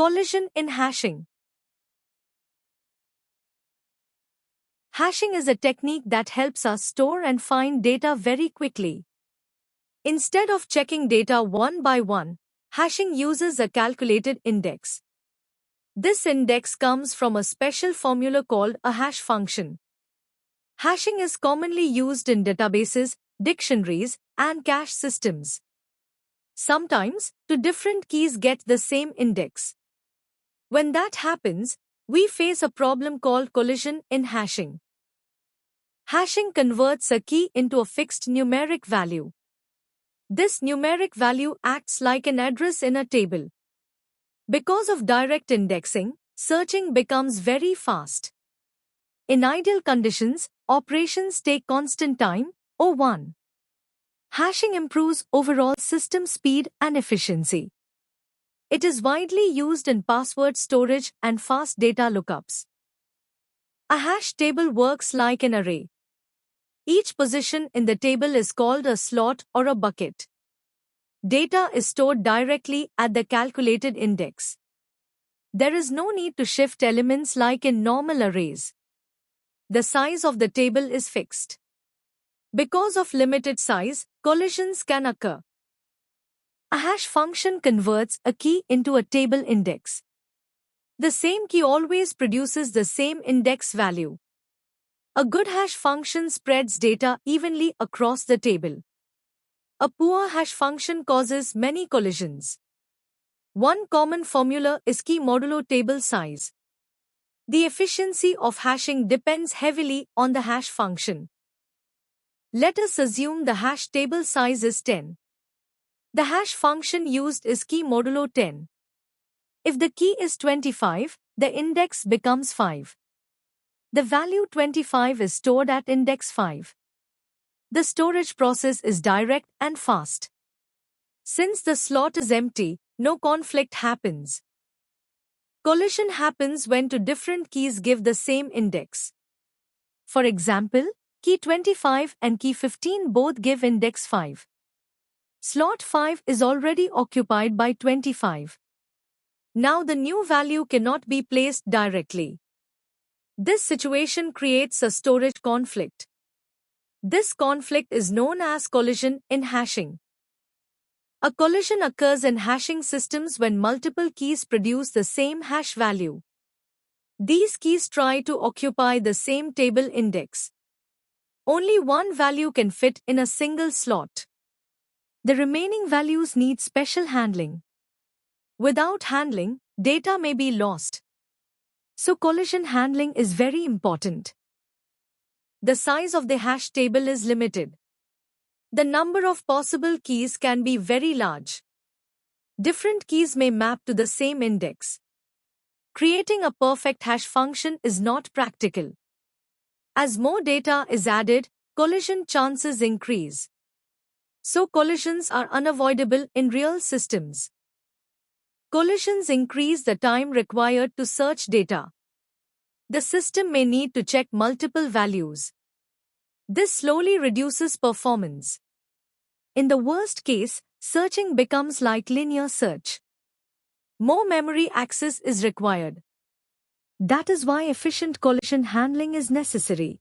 Collision in hashing. Hashing is a technique that helps us store and find data very quickly. Instead of checking data one by one, hashing uses a calculated index. This index comes from a special formula called a hash function. Hashing is commonly used in databases, dictionaries, and cache systems. Sometimes, two different keys get the same index. When that happens, we face a problem called collision in hashing. Hashing converts a key into a fixed numeric value. This numeric value acts like an address in a table. Because of direct indexing, searching becomes very fast. In ideal conditions, operations take constant time, O1. Hashing improves overall system speed and efficiency. It is widely used in password storage and fast data lookups. A hash table works like an array. Each position in the table is called a slot or a bucket. Data is stored directly at the calculated index. There is no need to shift elements like in normal arrays. The size of the table is fixed. Because of limited size, collisions can occur. A hash function converts a key into a table index. The same key always produces the same index value. A good hash function spreads data evenly across the table. A poor hash function causes many collisions. One common formula is key modulo table size. The efficiency of hashing depends heavily on the hash function. Let us assume the hash table size is 10. The hash function used is key modulo 10. If the key is 25, the index becomes 5. The value 25 is stored at index 5. The storage process is direct and fast. Since the slot is empty, no conflict happens. Collision happens when two different keys give the same index. For example, key 25 and key 15 both give index 5. Slot 5 is already occupied by 25. Now the new value cannot be placed directly. This situation creates a storage conflict. This conflict is known as collision in hashing. A collision occurs in hashing systems when multiple keys produce the same hash value. These keys try to occupy the same table index. Only one value can fit in a single slot. The remaining values need special handling. Without handling, data may be lost. So collision handling is very important. The size of the hash table is limited. The number of possible keys can be very large. Different keys may map to the same index. Creating a perfect hash function is not practical. As more data is added, collision chances increase. So collisions are unavoidable in real systems. Collisions increase the time required to search data. The system may need to check multiple values. This slowly reduces performance. In the worst case, searching becomes like linear search. More memory access is required. That is why efficient collision handling is necessary.